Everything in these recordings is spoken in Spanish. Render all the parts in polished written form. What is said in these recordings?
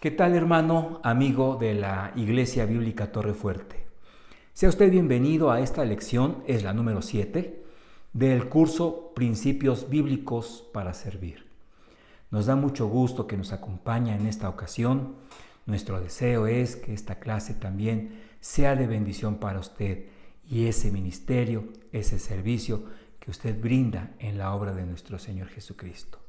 ¿Qué tal, hermano, amigo de la Iglesia Bíblica Torre Fuerte? Sea usted bienvenido a esta lección, es la número 7, del curso Principios Bíblicos para Servir. Nos da mucho gusto que nos acompañe en esta ocasión. Nuestro deseo es que esta clase también sea de bendición para usted y ese ministerio, ese servicio que usted brinda en la obra de nuestro Señor Jesucristo.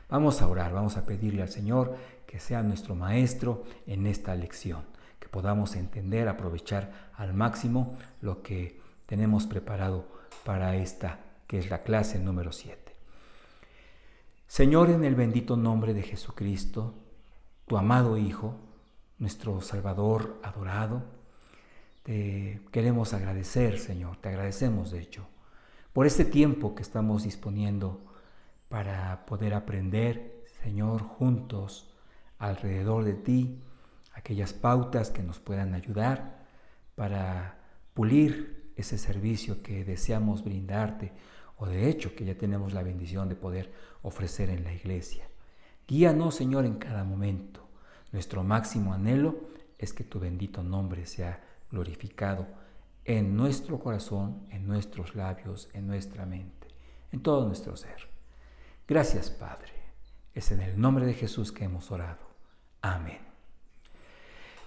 Vamos a orar, vamos a pedirle al Señor que sea nuestro maestro en esta lección, que podamos entender, aprovechar al máximo lo que tenemos preparado para esta, que es la clase número 7. Señor, en el bendito nombre de Jesucristo, tu amado Hijo, nuestro Salvador adorado, te queremos agradecer, Señor, te agradecemos de hecho, por este tiempo que estamos disponiendo para poder aprender, Señor, juntos alrededor de ti, aquellas pautas que nos puedan ayudar para pulir ese servicio que deseamos brindarte o de hecho que ya tenemos la bendición de poder ofrecer en la iglesia. Guíanos, Señor, en cada momento. Nuestro máximo anhelo es que tu bendito nombre sea glorificado en nuestro corazón, en nuestros labios, en nuestra mente, en todo nuestro ser. Gracias, Padre. Es en el nombre de Jesús que hemos orado. Amén.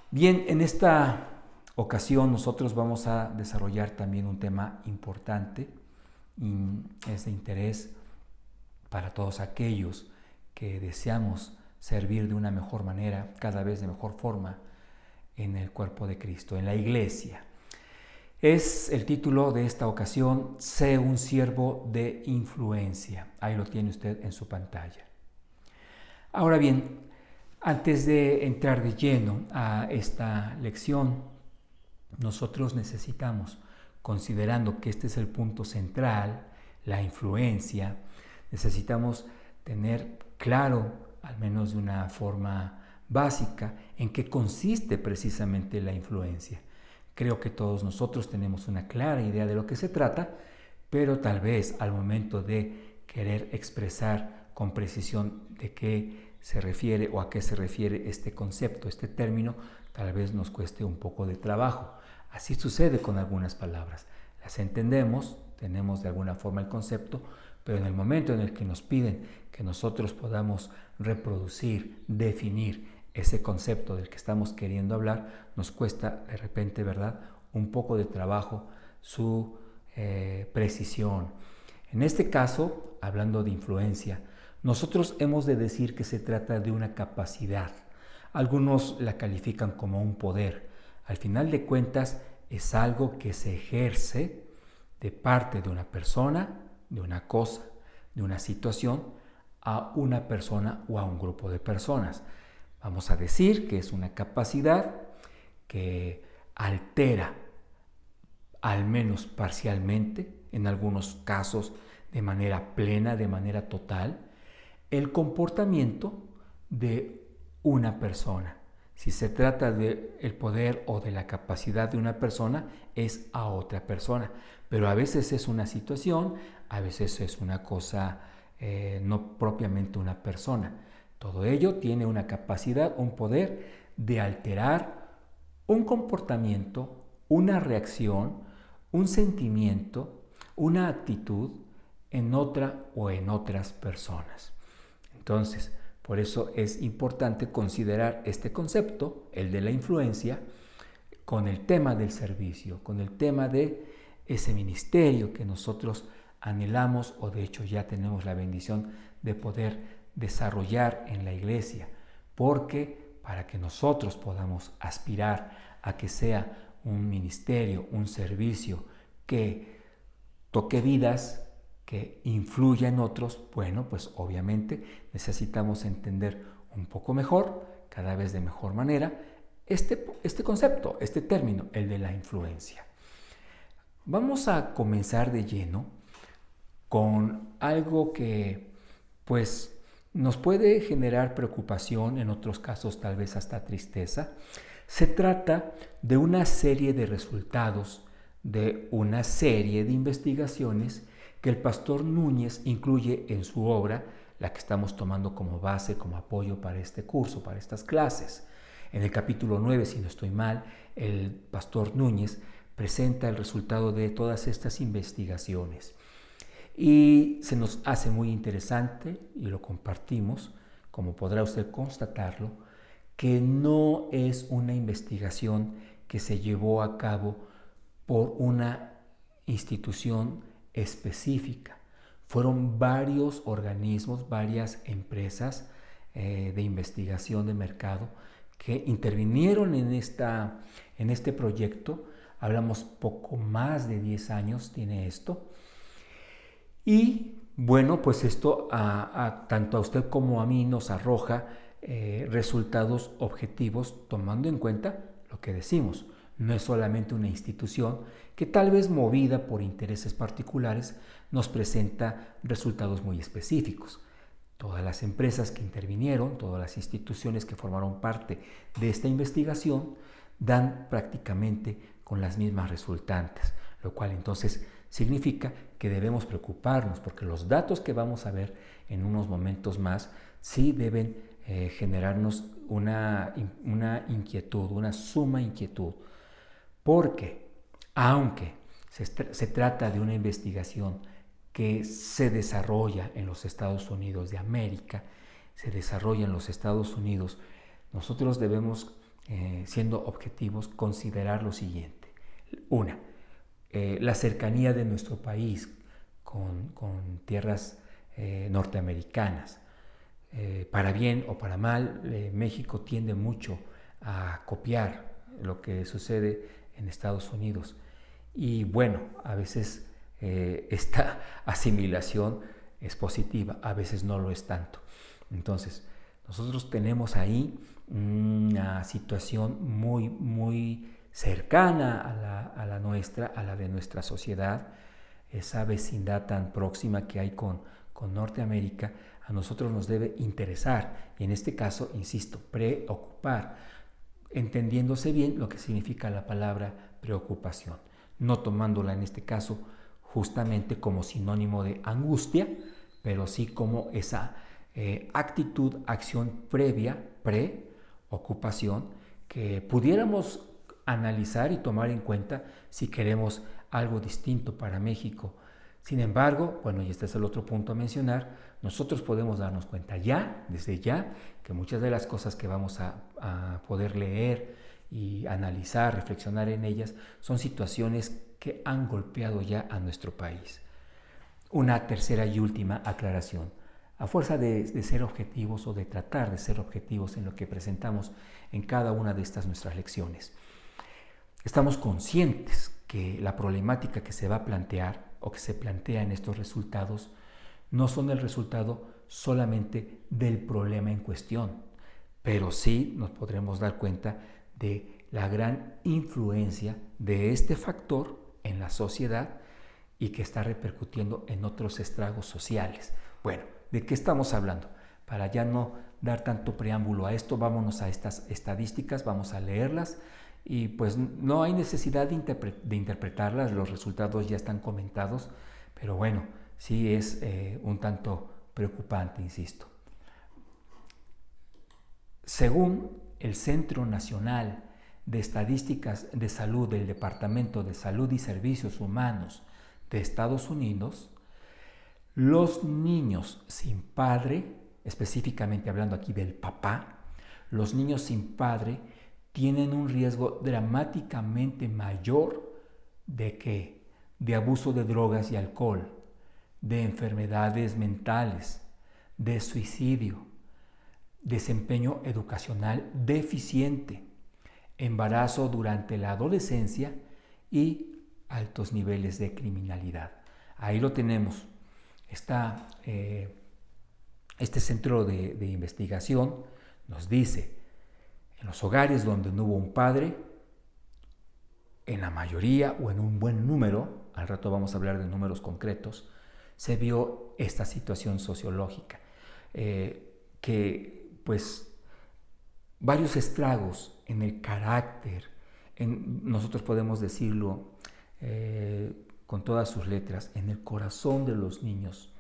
Bien, en esta ocasión nosotros vamos a desarrollar también un tema importante y es de interés para todos aquellos que deseamos servir de una mejor manera, cada vez de mejor forma en el cuerpo de Cristo, en la iglesia. Es el título de esta ocasión, Sé un siervo de influencia. Ahí lo tiene usted en su pantalla. Ahora bien, antes de entrar de lleno a esta lección, nosotros necesitamos, considerando que este es el punto central, la influencia, necesitamos tener claro, al menos de una forma básica, en qué consiste precisamente la influencia. Creo que todos nosotros tenemos una clara idea de lo que se trata, pero tal vez al momento de querer expresar con precisión de qué se refiere o a qué se refiere este concepto, este término, tal vez nos cueste un poco de trabajo. Así sucede con algunas palabras. Las entendemos, tenemos de alguna forma el concepto, pero en el momento en el que nos piden que nosotros podamos reproducir, definir ese concepto del que estamos queriendo hablar, nos cuesta de repente, ¿verdad?, un poco de trabajo su precisión. En este caso, hablando de influencia, nosotros hemos de decir que se trata de una capacidad. Algunos la califican como un poder. Al final de cuentas, es algo que se ejerce de parte de una persona, de una cosa, de una situación, a una persona o a un grupo de personas. Vamos a decir que es una capacidad que altera, al menos parcialmente, en algunos casos de manera plena, de manera total, el comportamiento de una persona. Si se trata del poder o de la capacidad de una persona, es a otra persona. Pero a veces es una situación, a veces es una cosa, no propiamente una persona. Todo ello tiene una capacidad, un poder de alterar un comportamiento, una reacción, un sentimiento, una actitud en otra o en otras personas. Entonces, por eso es importante considerar este concepto, el de la influencia, con el tema del servicio, con el tema de ese ministerio que nosotros anhelamos o de hecho ya tenemos la bendición de poder desarrollar en la iglesia, porque para que nosotros podamos aspirar a que sea un ministerio, un servicio que toque vidas, que influya en otros, bueno, pues obviamente necesitamos entender un poco mejor, cada vez de mejor manera, este concepto, este término, el de la influencia. Vamos a comenzar de lleno con algo que, pues, nos puede generar preocupación, en otros casos tal vez hasta tristeza. Se trata de una serie de resultados, de una serie de investigaciones que el pastor Núñez incluye en su obra, la que estamos tomando como base, como apoyo para este curso, para estas clases. En el capítulo 9, si no estoy mal, el pastor Núñez presenta el resultado de todas estas investigaciones. Y se nos hace muy interesante, y lo compartimos, como podrá usted constatarlo, que no es una investigación que se llevó a cabo por una institución específica. Fueron varios organismos, varias empresas de investigación de mercado que intervinieron en este proyecto. Hablamos poco más de 10 años tiene esto. Y bueno, pues esto tanto a usted como a mí nos arroja resultados objetivos tomando en cuenta lo que decimos. No es solamente una institución que tal vez movida por intereses particulares nos presenta resultados muy específicos. Todas las empresas que intervinieron, todas las instituciones que formaron parte de esta investigación dan prácticamente con las mismas resultantes, lo cual entonces significa que debemos preocuparnos porque los datos que vamos a ver en unos momentos más sí deben generarnos una inquietud, una suma inquietud, porque aunque se trata de una investigación que se desarrolla en los Estados Unidos de América, se desarrolla en los Estados Unidos, nosotros debemos, siendo objetivos, considerar lo siguiente. Una, la cercanía de nuestro país con tierras norteamericanas. Para bien o para mal, México tiende mucho a copiar lo que sucede en Estados Unidos. Y bueno, a veces esta asimilación es positiva, a veces no lo es tanto. Entonces, nosotros tenemos ahí una situación muy, muy cercana a la nuestra, a la de nuestra sociedad, esa vecindad tan próxima que hay con Norteamérica, a nosotros nos debe interesar y en este caso, insisto, preocupar, entendiéndose bien lo que significa la palabra preocupación, no tomándola en este caso justamente como sinónimo de angustia, pero sí como esa actitud, acción previa, preocupación, que pudiéramos analizar y tomar en cuenta si queremos algo distinto para México. Sin embargo, bueno, y este es el otro punto a mencionar, nosotros podemos darnos cuenta ya, desde ya, que muchas de las cosas que vamos a poder leer y analizar, reflexionar en ellas, son situaciones que han golpeado ya a nuestro país. Una tercera y última aclaración. A fuerza de ser objetivos o de tratar de ser objetivos en lo que presentamos en cada una de estas nuestras lecciones, estamos conscientes que la problemática que se va a plantear o que se plantea en estos resultados no son el resultado solamente del problema en cuestión, pero sí nos podremos dar cuenta de la gran influencia de este factor en la sociedad y que está repercutiendo en otros estragos sociales. Bueno, ¿de qué estamos hablando? Para ya no dar tanto preámbulo a esto, vámonos a estas estadísticas, vamos a leerlas y pues no hay necesidad de interpretarlas, los resultados ya están comentados, pero bueno, sí es un tanto preocupante, insisto. Según el Centro Nacional de Estadísticas de Salud del Departamento de Salud y Servicios Humanos de Estados Unidos, los niños sin padre, específicamente hablando aquí del papá, los niños sin padre tienen un riesgo dramáticamente mayor de ¿qué? De abuso de drogas y alcohol, de enfermedades mentales, de suicidio, desempeño educacional deficiente, embarazo durante la adolescencia y altos niveles de criminalidad. Ahí lo tenemos. Este centro de investigación nos dice, en los hogares donde no hubo un padre, en la mayoría o en un buen número, al rato vamos a hablar de números concretos, se vio esta situación sociológica, que pues varios estragos en el carácter, nosotros podemos decirlo con todas sus letras, en el corazón de los niños,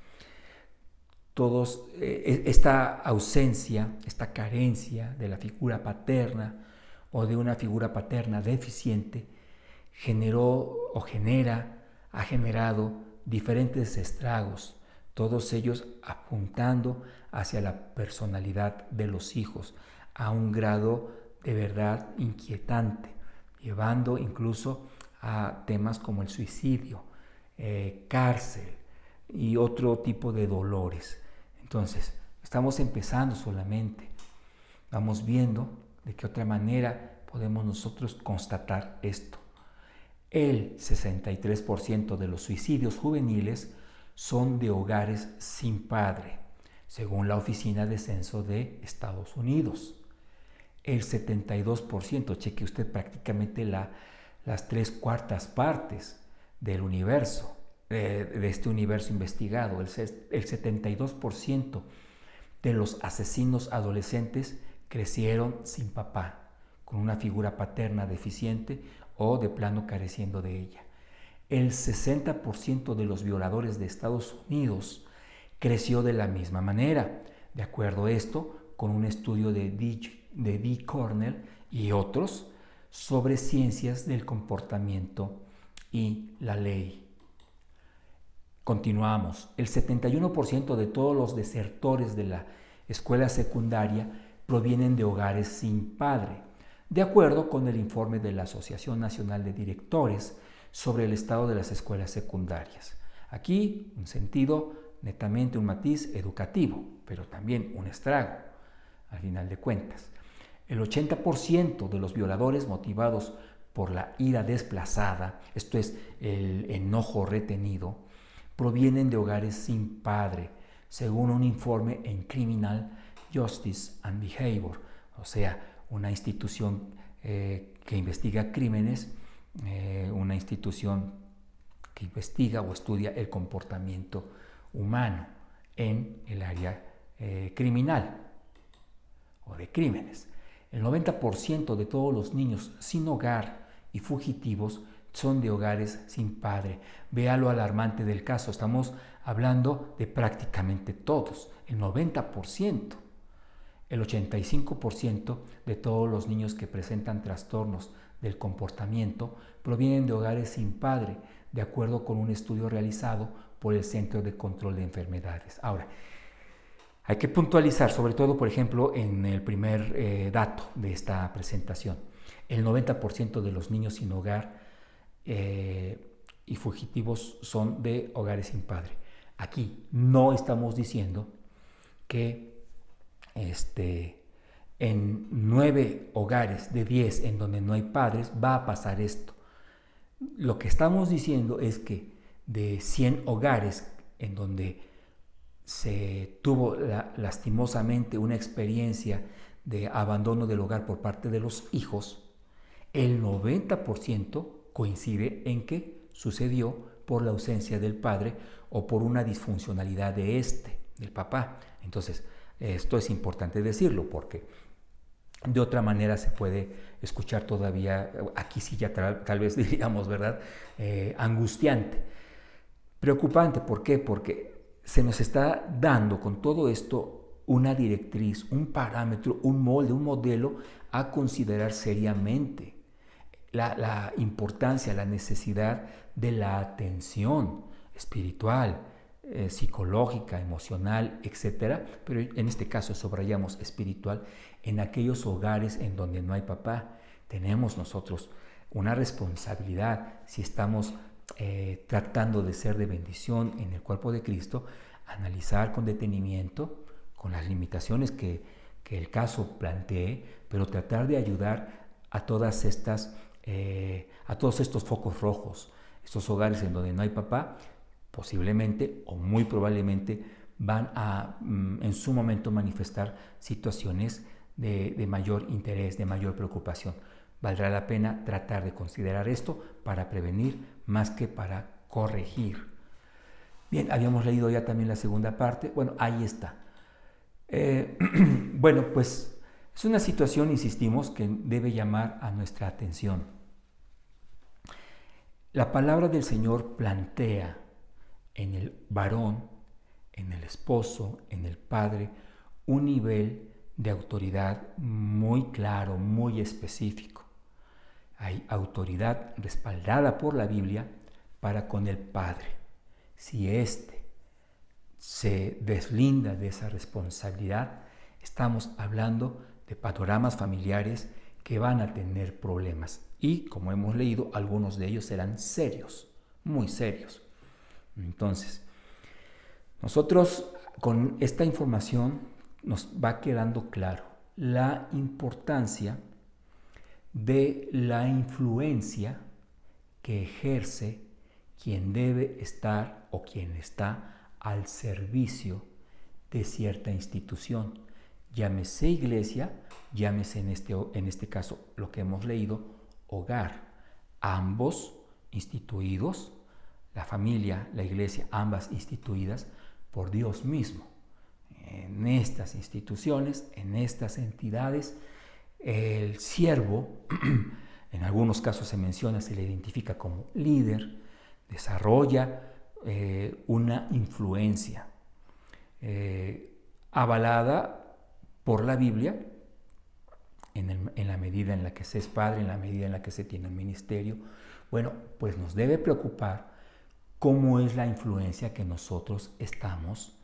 esta ausencia, esta carencia de la figura paterna o de una figura paterna deficiente ha generado diferentes estragos, todos ellos apuntando hacia la personalidad de los hijos a un grado de verdad inquietante, llevando incluso a temas como el suicidio, cárcel y otro tipo de dolores. Entonces, estamos empezando solamente. Vamos viendo de qué otra manera podemos nosotros constatar esto. El 63% de los suicidios juveniles son de hogares sin padre, según la Oficina de Censo de Estados Unidos. El 72%, cheque usted prácticamente las 3/4 partes del universo, de este universo investigado, el 72% de los asesinos adolescentes crecieron sin papá, con una figura paterna deficiente o de plano careciendo de ella. El 60% de los violadores de Estados Unidos creció de la misma manera, de acuerdo a esto con un estudio de D. Cornell y otros sobre ciencias del comportamiento y la ley. Continuamos. El 71% de todos los desertores de la escuela secundaria provienen de hogares sin padre, de acuerdo con el informe de la Asociación Nacional de Directores sobre el estado de las escuelas secundarias. Aquí un sentido, netamente un matiz educativo, pero también un estrago, al final de cuentas. El 80% de los violadores motivados por la ira desplazada, esto es, el enojo retenido, provienen de hogares sin padre, según un informe en Criminal Justice and Behavior, o sea, una institución que investiga crímenes, una institución que investiga o estudia el comportamiento humano en el área criminal o de crímenes. El 90% de todos los niños sin hogar y fugitivos son de hogares sin padre. Vea lo alarmante del caso, estamos hablando de prácticamente todos, el 90%. El 85% de todos los niños que presentan trastornos del comportamiento provienen de hogares sin padre, de acuerdo con un estudio realizado por el Centro de Control de Enfermedades. Ahora, hay que puntualizar, sobre todo, por ejemplo, en el primer dato de esta presentación. El 90% de los niños sin hogar y fugitivos son de hogares sin padre. Aquí no estamos diciendo que en 9 hogares de 10 en donde no hay padres va a pasar esto. Lo que estamos diciendo es que de 100 hogares en donde se tuvo lastimosamente una experiencia de abandono del hogar por parte de los hijos, el 90% coincide en que sucedió por la ausencia del padre o por una disfuncionalidad del papá. Entonces, esto es importante decirlo porque de otra manera se puede escuchar todavía, aquí sí ya tal vez diríamos, ¿verdad? Angustiante, preocupante. ¿Por qué? Porque se nos está dando con todo esto una directriz, un parámetro, un molde, un modelo a considerar seriamente. La importancia, la necesidad de la atención espiritual, psicológica, emocional, etc. Pero en este caso subrayamos espiritual, en aquellos hogares en donde no hay papá. Tenemos nosotros una responsabilidad, si estamos tratando de ser de bendición en el cuerpo de Cristo, analizar con detenimiento, con las limitaciones que el caso plantee, pero tratar de ayudar a todos estos focos rojos, estos hogares en donde no hay papá. Posiblemente o muy probablemente van a en su momento manifestar situaciones de mayor interés, de mayor preocupación. Valdrá la pena tratar de considerar esto para prevenir más que para corregir. Bien, habíamos leído ya también la segunda parte. Bueno, ahí está. Bueno, pues es una situación, insistimos, que debe llamar a nuestra atención. La palabra del Señor plantea en el varón en el esposo, en el padre, un nivel de autoridad muy claro, muy específico. Hay autoridad respaldada por la Biblia para con el padre. Si éste se deslinda de esa responsabilidad, estamos hablando de panoramas familiares que van a tener problemas. Y, como hemos leído, algunos de ellos serán serios, muy serios. Entonces, nosotros con esta información nos va quedando claro la importancia de la influencia que ejerce quien debe estar o quien está al servicio de cierta institución. Llámese iglesia, llámese en este caso lo que hemos leído, hogar. Ambos instituidos, la familia, la iglesia, ambas instituidas por Dios mismo. En estas instituciones, en estas entidades, el siervo, en algunos casos se menciona, se le identifica como líder, desarrolla una influencia avalada por la Biblia en la medida en la que se es padre, en la medida en la que se tiene un ministerio. Bueno, pues nos debe preocupar cómo es la influencia que nosotros estamos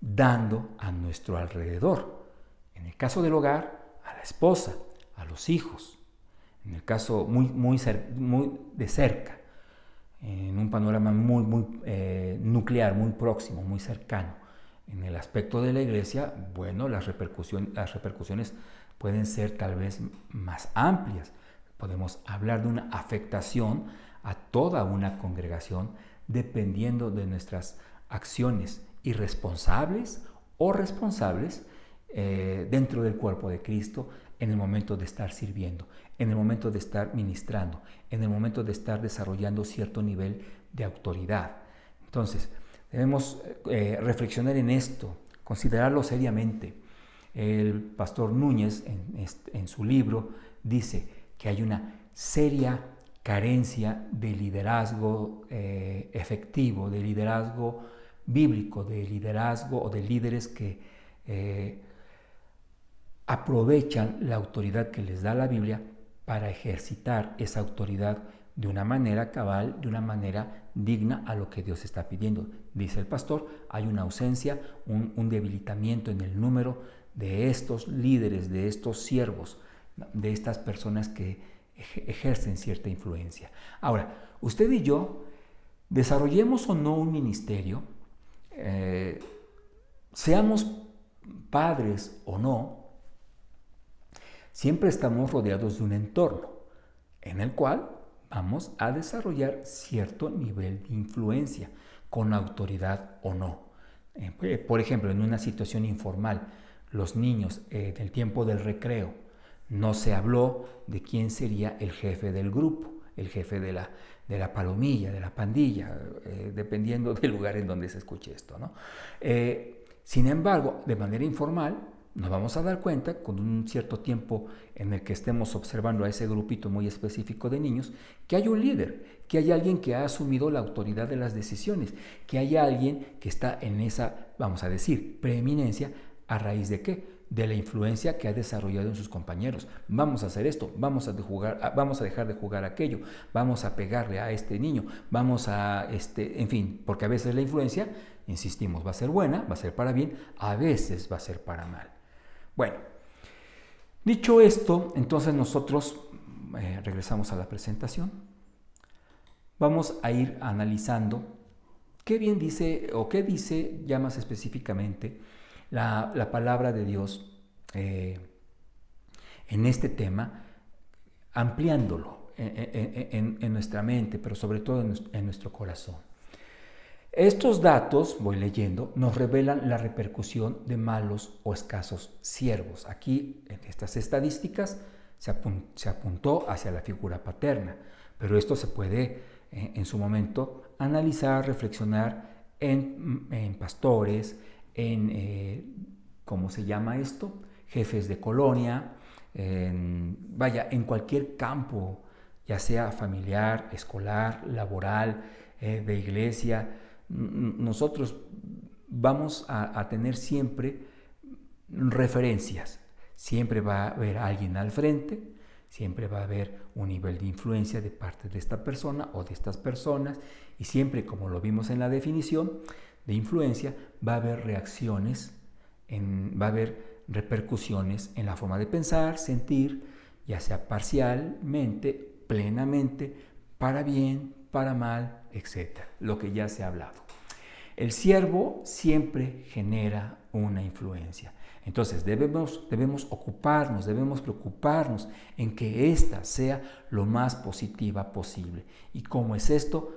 dando a nuestro alrededor. En el caso del hogar, a la esposa, a los hijos. En el caso muy de cerca, en un panorama muy nuclear, muy próximo, muy cercano. En el aspecto de la iglesia, bueno, las repercusiones pueden ser tal vez más amplias. Podemos hablar de una afectación a toda una congregación dependiendo de nuestras acciones irresponsables o responsables dentro del cuerpo de Cristo en el momento de estar sirviendo, en el momento de estar ministrando, en el momento de estar desarrollando cierto nivel de autoridad. Entonces, debemos reflexionar en esto, considerarlo seriamente. El pastor Núñez en su libro dice que hay una seria carencia de liderazgo efectivo, de liderazgo bíblico, de liderazgo o de líderes que aprovechan la autoridad que les da la Biblia para ejercitar esa autoridad de una manera cabal, de una manera digna a lo que Dios está pidiendo. Dice el pastor, hay una ausencia, un debilitamiento en el número de estos líderes, de estos siervos, de estas personas que ejercen cierta influencia. Ahora, usted y yo, desarrollemos o no un ministerio, seamos padres o no, siempre estamos rodeados de un entorno en el cual vamos a desarrollar cierto nivel de influencia, con autoridad o no. Por ejemplo, en una situación informal, los niños del tiempo del recreo, no se habló de quién sería el jefe del grupo, el jefe de la palomilla, de la pandilla, dependiendo del lugar en donde se escuche esto, ¿no? Sin embargo, de manera informal, nos vamos a dar cuenta, con un cierto tiempo en el que estemos observando a ese grupito muy específico de niños, que hay un líder, que hay alguien que ha asumido la autoridad de las decisiones, que hay alguien que está en esa, vamos a decir, preeminencia, ¿a raíz de qué? De la influencia que ha desarrollado en sus compañeros. Vamos a hacer esto, vamos a dejar de jugar aquello, vamos a pegarle a este niño, en fin, porque a veces la influencia, insistimos, va a ser buena, va a ser para bien, a veces va a ser para mal. Bueno, dicho esto, entonces nosotros regresamos a la presentación. Vamos a ir analizando qué bien dice, o qué dice ya más específicamente la palabra de Dios en este tema, ampliándolo en nuestra mente, pero sobre todo en nuestro corazón. Estos datos, voy leyendo, nos revelan la repercusión de malos o escasos siervos. Aquí, en estas estadísticas, se apuntó hacia la figura paterna, pero esto se puede, en su momento, analizar, reflexionar en pastores, ¿cómo se llama esto? Jefes de colonia, en cualquier campo, ya sea familiar, escolar, laboral, de iglesia, nosotros vamos a tener siempre referencias. Siempre va a haber alguien al frente, siempre va a haber un nivel de influencia de parte de esta persona o de estas personas, y siempre, como lo vimos en la definición de influencia, va a haber reacciones, va a haber repercusiones en la forma de pensar, sentir, ya sea parcialmente, plenamente, para bien, para mal, etc. Lo que ya se ha hablado. El siervo siempre genera una influencia. Entonces debemos ocuparnos, debemos preocuparnos en que ésta sea lo más positiva posible. ¿Y cómo es esto?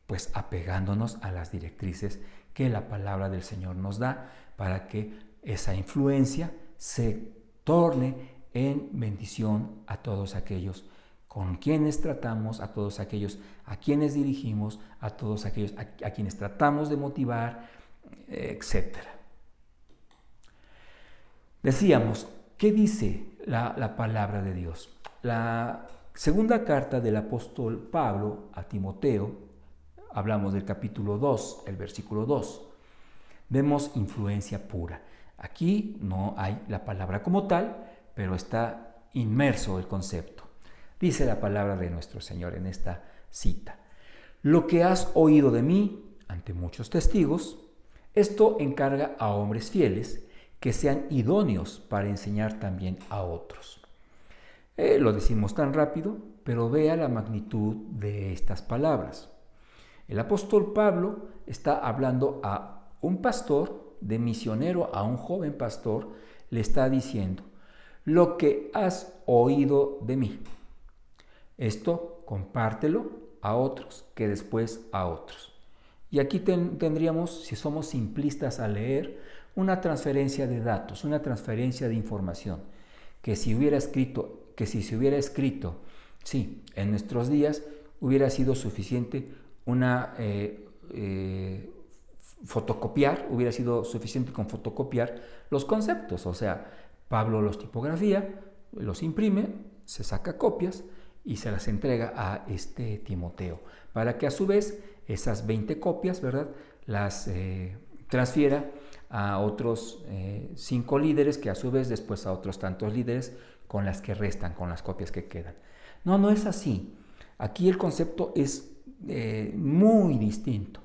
Pues apegándonos a las directrices que la palabra del Señor nos da para que esa influencia se torne en bendición a todos aquellos con quienes tratamos, a todos aquellos a quienes dirigimos, a todos aquellos a quienes tratamos de motivar, etc. Decíamos, ¿qué dice la palabra de Dios? La segunda carta del apóstol Pablo a Timoteo, hablamos del capítulo 2, el versículo 2, vemos influencia pura. Aquí no hay la palabra como tal, pero está inmerso el concepto. Dice la palabra de nuestro Señor en esta cita: lo que has oído de mí ante muchos testigos, esto encarga a hombres fieles que sean idóneos para enseñar también a otros. Lo decimos tan rápido, pero vea la magnitud de estas palabras. El apóstol Pablo está hablando a un pastor, de misionero a un joven pastor, le está diciendo: lo que has oído de mí, esto compártelo a otros, que después a otros. Y aquí tendríamos, si somos simplistas al leer, una transferencia de datos, una transferencia de información, que si se hubiera escrito, sí, en nuestros días, hubiera sido suficiente hubiera sido suficiente con fotocopiar los conceptos. O sea, Pablo los tipografía, los imprime, se saca copias y se las entrega a Timoteo, para que a su vez esas 20 copias, ¿verdad?, las transfiera a otros 5 líderes, que a su vez después a otros tantos líderes, con las que restan, con las copias que quedan. No es así. Aquí el concepto es muy distinto.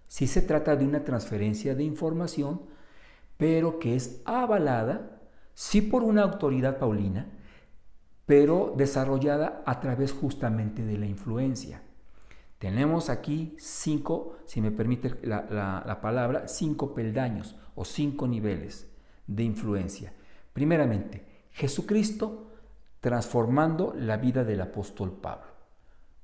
Sí se trata de una transferencia de información, pero que es avalada, sí, por una autoridad paulina, pero desarrollada a través justamente de la influencia. Tenemos aquí 5, si me permite la palabra, 5 peldaños o 5 niveles de influencia. Primeramente, Jesucristo transformando la vida del apóstol Pablo.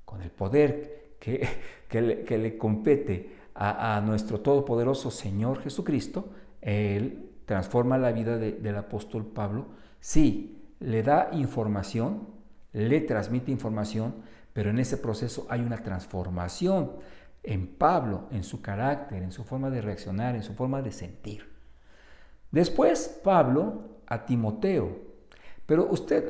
Con el poder que le compete a nuestro todopoderoso Señor Jesucristo, Él transforma la vida del apóstol Pablo. Sí, le da información, le transmite información, pero en ese proceso hay una transformación en Pablo, en su carácter, en su forma de reaccionar, en su forma de sentir. Después Pablo a Timoteo, pero usted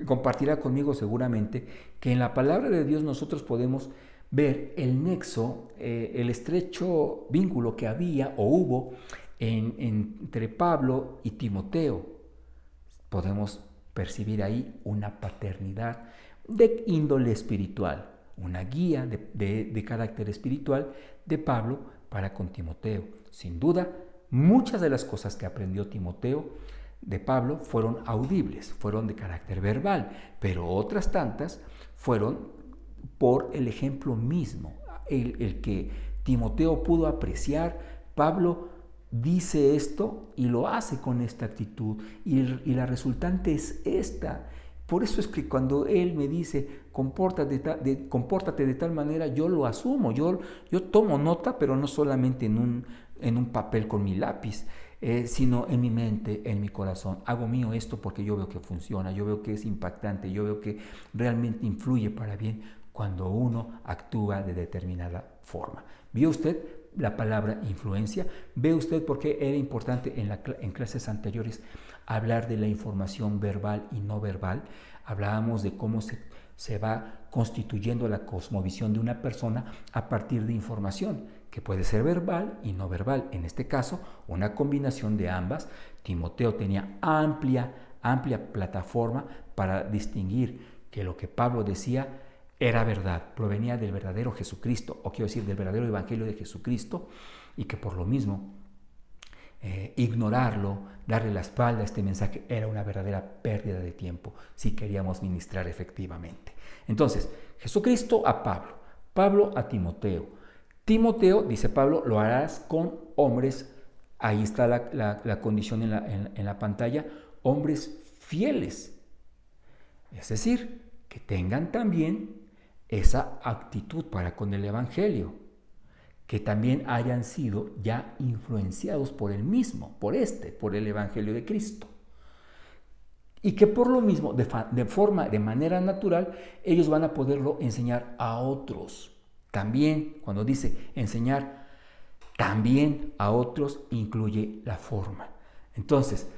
compartirá conmigo seguramente que en la palabra de Dios nosotros podemos ver el nexo, el estrecho vínculo que había o hubo entre Pablo y Timoteo. Podemos percibir ahí una paternidad de índole espiritual, una guía de carácter espiritual de Pablo para con Timoteo. Sin duda, muchas de las cosas que aprendió Timoteo de Pablo fueron audibles, fueron de carácter verbal, pero otras tantas fueron por el ejemplo mismo, el que Timoteo pudo apreciar. Pablo dice esto y lo hace con esta actitud, y la resultante es esta. Por eso es que cuando él me dice compórtate de tal manera, yo lo asumo, yo tomo nota, pero no solamente en un papel con mi lápiz, sino en mi mente, en mi corazón. Hago mío esto porque yo veo que funciona, yo veo que es impactante, yo veo que realmente influye para bien cuando uno actúa de determinada forma. ¿Vio usted la palabra influencia? ¿Ve usted por qué era importante en clases anteriores hablar de la información verbal y no verbal? Hablábamos de cómo se va constituyendo la cosmovisión de una persona a partir de información, que puede ser verbal y no verbal. En este caso, una combinación de ambas. Timoteo tenía amplia plataforma para distinguir que lo que Pablo decía era verdad, provenía del verdadero Jesucristo, o quiero decir, del verdadero Evangelio de Jesucristo, y que por lo mismo ignorarlo, darle la espalda a este mensaje era una verdadera pérdida de tiempo si queríamos ministrar efectivamente. Entonces, Jesucristo a Pablo, Pablo a Timoteo. Timoteo, dice Pablo, lo harás con hombres, ahí está la condición en la pantalla, hombres fieles. Es decir, que tengan también esa actitud para con el Evangelio, que también hayan sido ya influenciados por el mismo, por el Evangelio de Cristo. Y que por lo mismo, de manera natural, ellos van a poderlo enseñar a otros. También, cuando dice enseñar también a otros, incluye la forma. Entonces,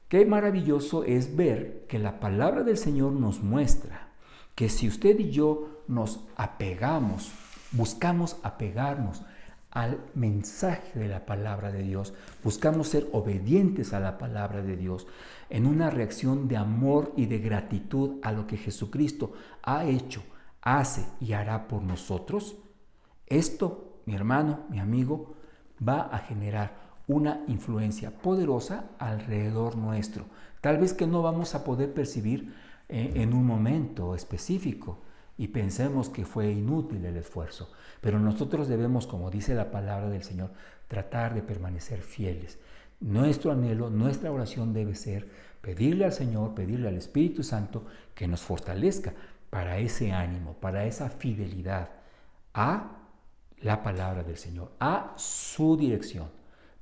qué maravilloso es ver que la palabra del Señor nos muestra que si usted y yo nos apegamos, buscamos apegarnos al mensaje de la palabra de Dios, buscamos ser obedientes a la palabra de Dios, en una reacción de amor y de gratitud a lo que Jesucristo ha hecho, hace y hará por nosotros, esto, mi hermano, mi amigo, va a generar una influencia poderosa alrededor nuestro, tal vez que no vamos a poder percibir en un momento específico y pensemos que fue inútil el esfuerzo, pero nosotros debemos, como dice la palabra del Señor, tratar de permanecer fieles. Nuestro anhelo, nuestra oración debe ser pedirle al Señor, pedirle al Espíritu Santo que nos fortalezca para ese ánimo, para esa fidelidad a la palabra del Señor, a su dirección,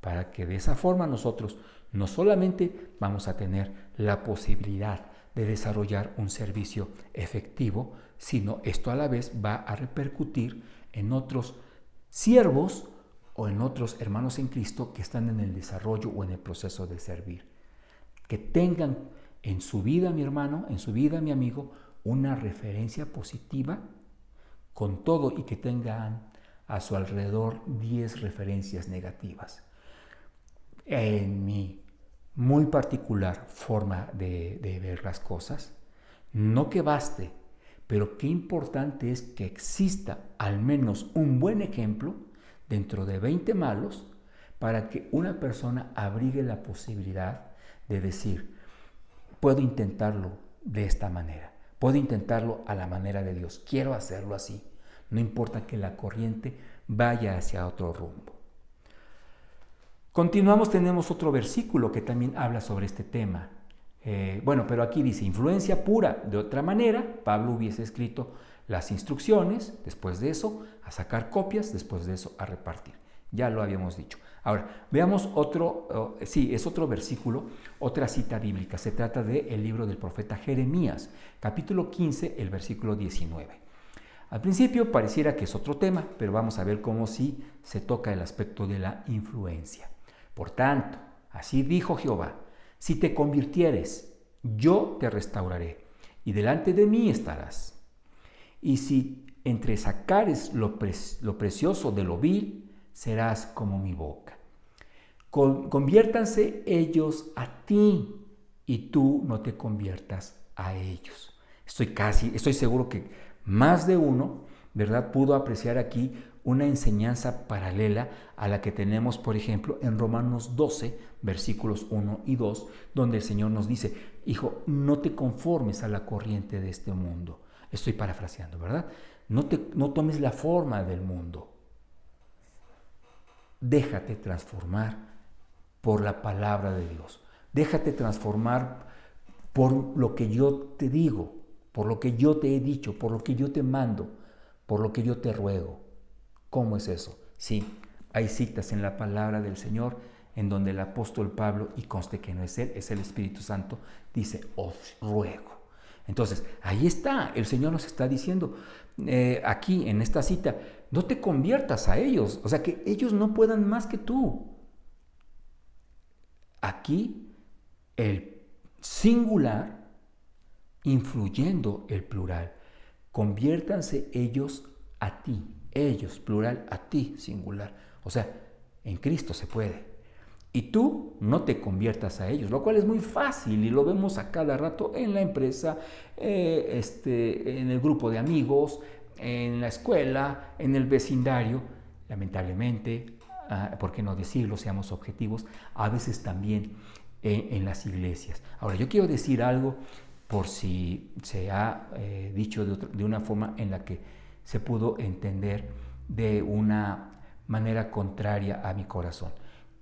para que de esa forma nosotros no solamente vamos a tener la posibilidad de desarrollar un servicio efectivo, sino esto a la vez va a repercutir en otros siervos o en otros hermanos en Cristo que están en el desarrollo o en el proceso de servir. Que tengan en su vida, mi hermano, en su vida, mi amigo, una referencia positiva con todo y que tengan a su alrededor 10 referencias negativas. En mi muy particular forma de ver las cosas, no que baste, pero qué importante es que exista al menos un buen ejemplo dentro de 20 malos para que una persona abrigue la posibilidad de decir, puedo intentarlo de esta manera, puedo intentarlo a la manera de Dios, quiero hacerlo así, no importa que la corriente vaya hacia otro rumbo. Continuamos, tenemos otro versículo que también habla sobre este tema. Pero aquí dice, influencia pura. De otra manera, Pablo hubiese escrito las instrucciones, después de eso, a sacar copias, después de eso, a repartir. Ya lo habíamos dicho. Ahora, veamos es otro versículo, otra cita bíblica. Se trata del libro del profeta Jeremías, capítulo 15, el versículo 19. Al principio pareciera que es otro tema, pero vamos a ver cómo sí se toca el aspecto de la influencia. Por tanto, así dijo Jehová, si te convirtieres, yo te restauraré, y delante de mí estarás. Y si entresacares lo precioso de lo vil, serás como mi boca. Conviértanse ellos a ti, y tú no te conviertas a ellos. Estoy seguro que más de uno, ¿verdad?, pudo apreciar aquí una enseñanza paralela a la que tenemos, por ejemplo, en Romanos 12, versículos 1 y 2, donde el Señor nos dice, hijo, no te conformes a la corriente de este mundo. Estoy parafraseando, ¿verdad? No tomes la forma del mundo. Déjate transformar por la palabra de Dios. Déjate transformar por lo que yo te digo, por lo que yo te he dicho, por lo que yo te mando, por lo que yo te ruego. ¿Cómo es eso? Sí, hay citas en la palabra del Señor en donde el apóstol Pablo, y conste que no es él, es el Espíritu Santo, dice, os ruego. Entonces, ahí está, el Señor nos está diciendo, aquí en esta cita, no te conviertas a ellos, o sea, que ellos no puedan más que tú. Aquí, el singular influyendo el plural. conviértanse ellos a ti, ellos, plural, a ti, singular. O sea, en Cristo se puede. Y tú no te conviertas a ellos, lo cual es muy fácil y lo vemos a cada rato en la empresa, en el grupo de amigos, en la escuela, en el vecindario. Lamentablemente, por qué no decirlo, seamos objetivos, a veces también en las iglesias. Ahora, yo quiero decir algo por si se ha dicho de una forma en la que se pudo entender de una manera contraria a mi corazón.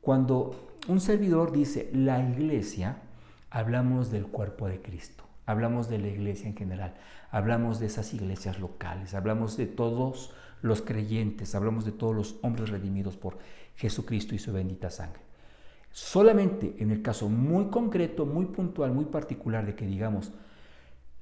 Cuando un servidor dice la iglesia, hablamos del cuerpo de Cristo, hablamos de la iglesia en general, hablamos de esas iglesias locales, hablamos de todos los creyentes, hablamos de todos los hombres redimidos por Jesucristo y su bendita sangre. Solamente en el caso muy concreto, muy puntual, muy particular de que digamos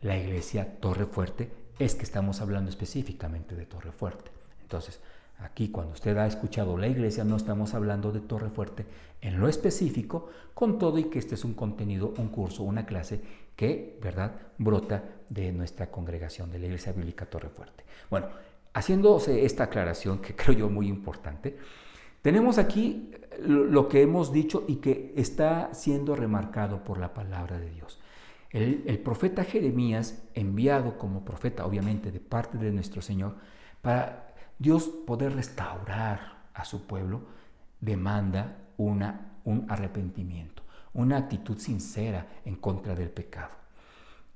la iglesia Torre Fuerte, es que estamos hablando específicamente de Torre Fuerte. Entonces, aquí cuando usted ha escuchado la iglesia, no estamos hablando de Torre Fuerte en lo específico, con todo y que este es un contenido, un curso, una clase que, ¿verdad?, brota de nuestra congregación, de la Iglesia Bíblica Torre Fuerte. Bueno, haciéndose esta aclaración, que creo yo muy importante, tenemos aquí lo que hemos dicho y que está siendo remarcado por la palabra de Dios. El profeta Jeremías, enviado como profeta, obviamente, de parte de nuestro Señor, para Dios poder restaurar a su pueblo, demanda un arrepentimiento, una actitud sincera en contra del pecado.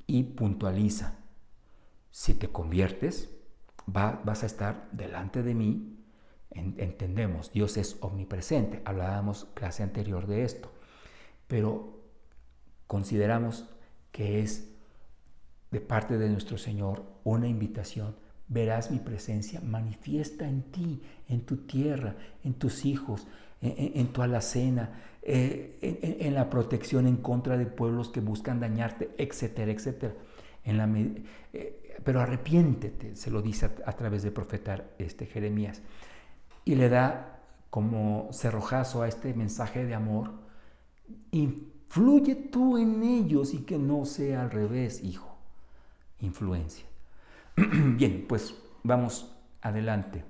Y puntualiza, si te conviertes, vas a estar delante de mí. Entendemos, Dios es omnipresente, hablábamos clase anterior de esto, pero consideramos que es de parte de nuestro Señor una invitación. Verás mi presencia manifiesta en ti, en tu tierra, en tus hijos, en tu alacena, en la protección en contra de pueblos que buscan dañarte, etcétera, etcétera. Pero arrepiéntete, se lo dice a través del profeta Jeremías. Y le da como cerrojazo a este mensaje de amor. Influye tú en ellos y que no sea al revés, hijo. Influencia. Bien, pues vamos adelante.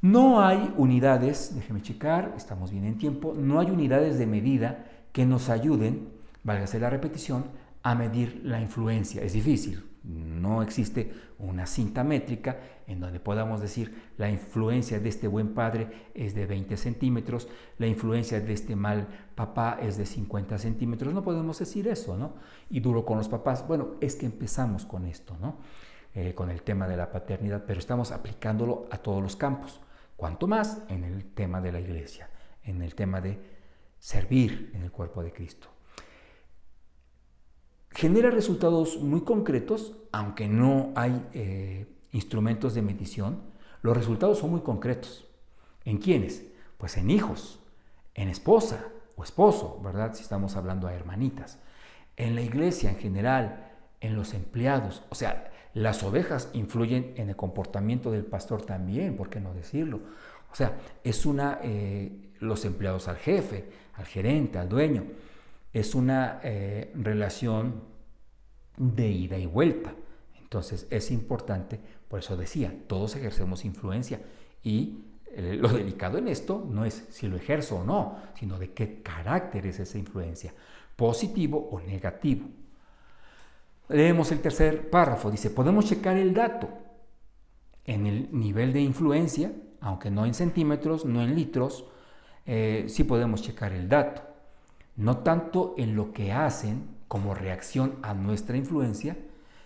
No hay unidades, déjeme checar, estamos bien en tiempo, no hay unidades de medida que nos ayuden, válgase la repetición, a medir la influencia. Es difícil, no existe una cinta métrica en donde podamos decir la influencia de este buen padre es de 20 centímetros, la influencia de este mal papá es de 50 centímetros, no podemos decir eso, ¿no? Y duro con los papás, bueno, es que empezamos con esto, ¿no? Con el tema de la paternidad, pero estamos aplicándolo a todos los campos, cuanto más en el tema de la iglesia, en el tema de servir en el cuerpo de Cristo. Genera resultados muy concretos, aunque no hay instrumentos de medición. Los resultados son muy concretos. ¿En quiénes? Pues en hijos, en esposa o esposo, ¿verdad? Si estamos hablando a hermanitas. En la iglesia en general, en los empleados. O sea, las ovejas influyen en el comportamiento del pastor también, ¿por qué no decirlo? O sea, es los empleados al jefe, al gerente, al dueño. Es una relación de ida y vuelta. Entonces es importante, por eso decía, todos ejercemos influencia y lo delicado en esto no es si lo ejerzo o no, sino de qué carácter es esa influencia, positivo o negativo. Leemos el tercer párrafo, dice, podemos checar el dato en el nivel de influencia, aunque no en centímetros, no en litros, sí podemos checar el dato. No tanto en lo que hacen como reacción a nuestra influencia,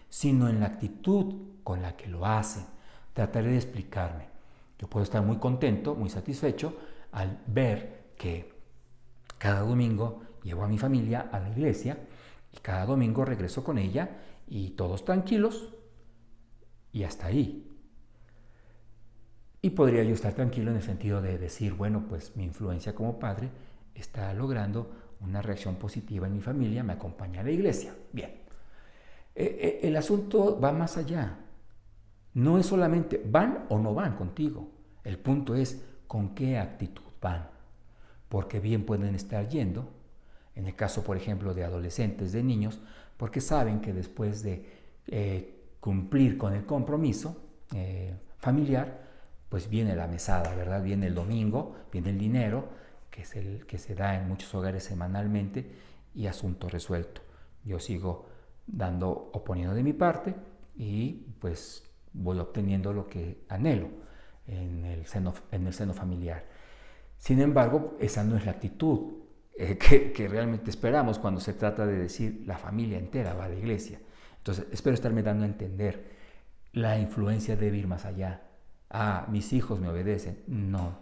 sino en la actitud con la que lo hacen. Trataré de explicarme. Yo puedo estar muy contento, muy satisfecho al ver que cada domingo llevo a mi familia a la iglesia y cada domingo regreso con ella y todos tranquilos y hasta ahí. Y podría yo estar tranquilo en el sentido de decir, bueno, pues mi influencia como padre está logrando una reacción positiva en mi familia, me acompaña a la iglesia. Bien, el asunto va más allá. No es solamente van o no van contigo. El punto es con qué actitud van. Porque bien pueden estar yendo, en el caso, por ejemplo, de adolescentes, de niños, porque saben que después de cumplir con el compromiso familiar, pues viene la mesada, ¿verdad? Viene el domingo, viene el dinero, que es el que se da en muchos hogares semanalmente, y asunto resuelto. Yo sigo dando o poniendo de mi parte y pues voy obteniendo lo que anhelo en el seno familiar. Sin embargo, esa no es la actitud que realmente esperamos cuando se trata de decir la familia entera va a la iglesia. Entonces, espero estarme dando a entender. La influencia debe ir más allá. Mis hijos me obedecen. No.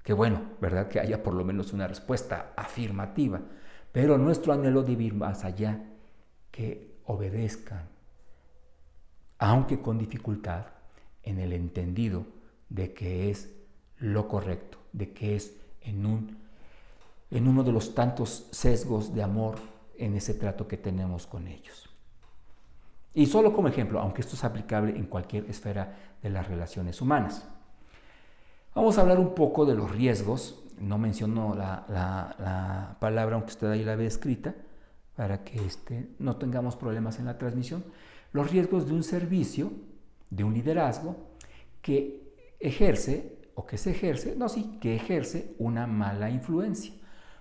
Qué bueno, ¿verdad? Que haya por lo menos una respuesta afirmativa. Pero nuestro anhelo debe ir más allá, que obedezcan, aunque con dificultad, en el entendido de que es lo correcto, de que es en uno de los tantos sesgos de amor en ese trato que tenemos con ellos. Y solo como ejemplo, aunque esto es aplicable en cualquier esfera de las relaciones humanas. Vamos a hablar un poco de los riesgos. No menciono la palabra, aunque usted ahí la ve escrita, para que no tengamos problemas en la transmisión. Los riesgos de un servicio, de un liderazgo, que ejerce una mala influencia,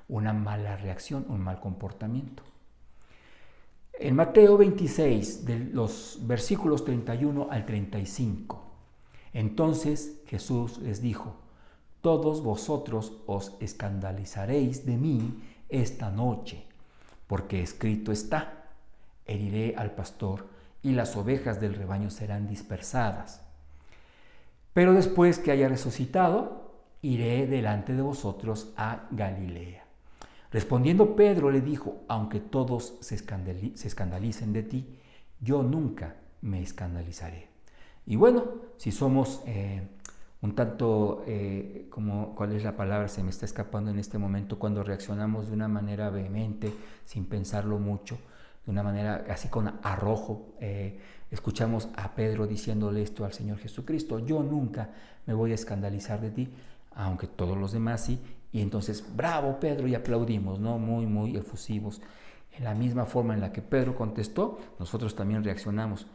una mala reacción, un mal comportamiento. En Mateo 26, de los versículos 31 al 35, entonces Jesús les dijo: todos vosotros os escandalizaréis de mí esta noche, porque escrito está: heriré al pastor y las ovejas del rebaño serán dispersadas. Pero después que haya resucitado, iré delante de vosotros a Galilea. Respondiendo Pedro le dijo: aunque todos se escandalicen de ti, yo nunca me escandalizaré. Y bueno, si somos un tanto, ¿cuál es la palabra? Se me está escapando en este momento, cuando reaccionamos de una manera vehemente, sin pensarlo mucho, de una manera así con arrojo. Escuchamos a Pedro diciéndole esto al Señor Jesucristo: yo nunca me voy a escandalizar de ti, aunque todos los demás sí. Y entonces, bravo Pedro, y aplaudimos, ¿no? Muy, muy efusivos. En la misma forma en la que Pedro contestó, nosotros también reaccionamos.